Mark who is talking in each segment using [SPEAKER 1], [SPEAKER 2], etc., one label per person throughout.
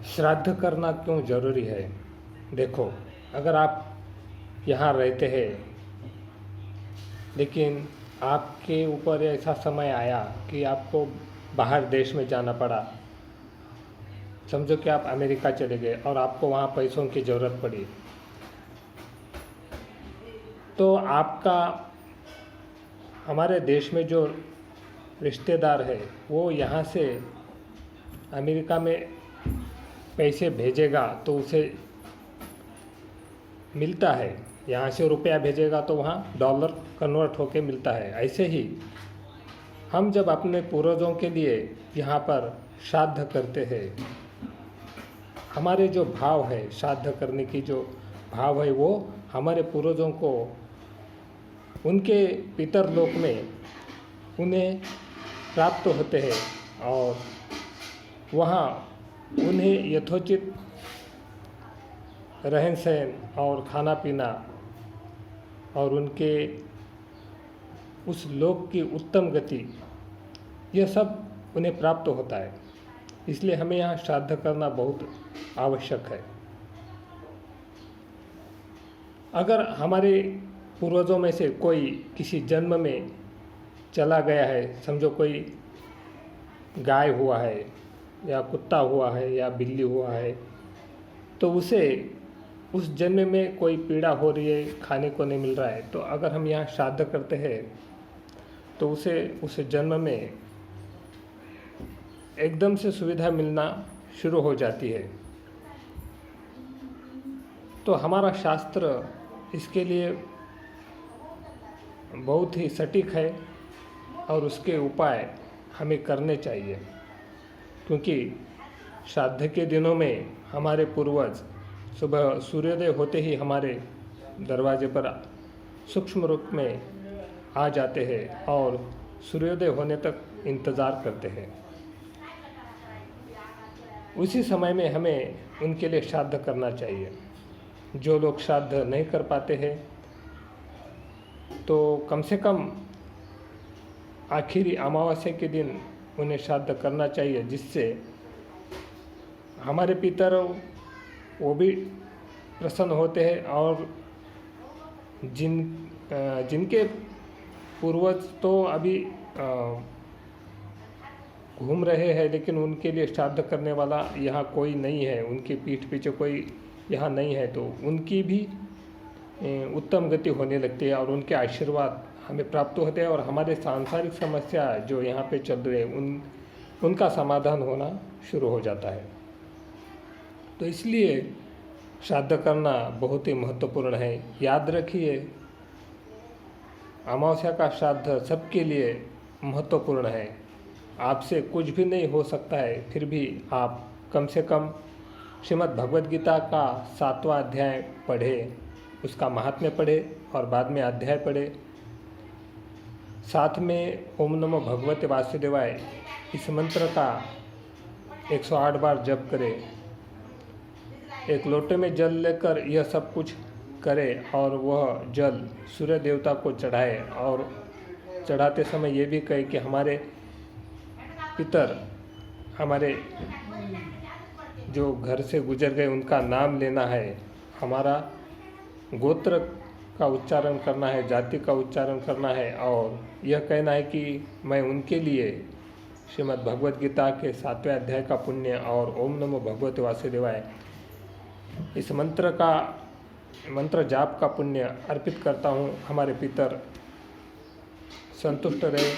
[SPEAKER 1] श्राद्ध करना क्यों ज़रूरी है? देखो, अगर आप यहाँ रहते हैं लेकिन आपके ऊपर ऐसा समय आया कि आपको बाहर देश में जाना पड़ा, समझो कि आप अमेरिका चले गए और आपको वहाँ पैसों की ज़रूरत पड़ी, तो आपका हमारे देश में जो रिश्तेदार है वो यहाँ से अमेरिका में पैसे भेजेगा तो उसे मिलता है, यहाँ से रुपया भेजेगा तो वहाँ डॉलर कन्वर्ट होके मिलता है। ऐसे ही हम जब अपने पूर्वजों के लिए यहाँ पर श्राद्ध करते हैं, हमारे जो भाव है, श्राद्ध करने की जो भाव है वो हमारे पूर्वजों को उनके पितर लोक में उन्हें प्राप्त होते हैं और वहाँ उन्हें यथोचित रहन सहन और खाना पीना और उनके उस लोक की उत्तम गति, यह सब उन्हें प्राप्त होता है। इसलिए हमें यहाँ श्राद्ध करना बहुत आवश्यक है। अगर हमारे पूर्वजों में से कोई किसी जन्म में चला गया है, समझो कोई गाय हुआ है या कुत्ता हुआ है या बिल्ली हुआ है, तो उसे उस जन्म में कोई पीड़ा हो रही है, खाने को नहीं मिल रहा है, तो अगर हम यहाँ श्राद्ध करते हैं तो उसे उस जन्म में एकदम से सुविधा मिलना शुरू हो जाती है। तो हमारा शास्त्र इसके लिए बहुत ही सटीक है और उसके उपाय हमें करने चाहिए, क्योंकि श्राद्ध के दिनों में हमारे पूर्वज सुबह सूर्योदय होते ही हमारे दरवाजे पर सूक्ष्म रूप में आ जाते हैं और सूर्योदय होने तक इंतज़ार करते हैं। उसी समय में हमें उनके लिए श्राद्ध करना चाहिए। जो लोग श्राद्ध नहीं कर पाते हैं तो कम से कम आखिरी अमावस्या के दिन उन्हें श्राद्ध करना चाहिए, जिससे हमारे पितर वो भी प्रसन्न होते हैं और जिनके पूर्वज तो अभी घूम रहे हैं लेकिन उनके लिए श्राद्ध करने वाला यहाँ कोई नहीं है, उनकी पीठ पीछे कोई यहाँ नहीं है, तो उनकी भी उत्तम गति होने लगती है और उनके आशीर्वाद हमें प्राप्त होते हैं और हमारे सांसारिक समस्या जो यहाँ पे चल रही है उनका समाधान होना शुरू हो जाता है। तो इसलिए श्राद्ध करना बहुत ही महत्वपूर्ण है। याद रखिए, अमावस्या का श्राद्ध सबके लिए महत्वपूर्ण है। आपसे कुछ भी नहीं हो सकता है, फिर भी आप कम से कम श्रीमद् भगवद गीता का 7वां अध्याय पढ़े, उसका महात्म्य पढ़े और बाद में अध्याय पढ़े। साथ में ओम नमो भगवते वासुदेवाय इस मंत्र का 108 बार जप करें। एक लोटे में जल लेकर यह सब कुछ करे और वह जल सूर्य देवता को चढ़ाए और चढ़ाते समय ये भी कहे कि हमारे पितर, हमारे जो घर से गुजर गए उनका नाम लेना है, हमारा गोत्र का उच्चारण करना है, जाति का उच्चारण करना है और यह कहना है कि मैं उनके लिए श्रीमद् भगवद गीता के 7वें अध्याय का पुण्य और ओम नमो भगवते वासुदेवाय इस मंत्र जाप का पुण्य अर्पित करता हूँ। हमारे पितर संतुष्ट रहे,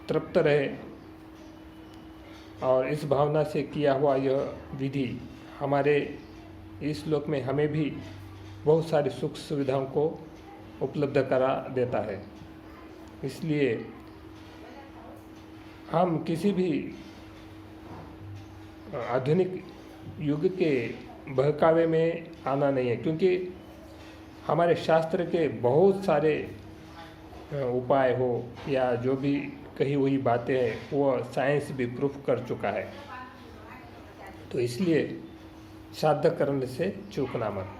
[SPEAKER 1] तृप्त रहे और इस भावना से किया हुआ यह विधि हमारे इस लोक में हमें भी बहुत सारी सुख सुविधाओं को उपलब्ध करा देता है। इसलिए हम किसी भी आधुनिक युग के बहकावे में आना नहीं है, क्योंकि हमारे शास्त्र के बहुत सारे उपाय हो या जो भी कही हुई बातें हैं वो साइंस भी प्रूफ कर चुका है। तो इसलिए श्राद्ध करने से चूकना मत।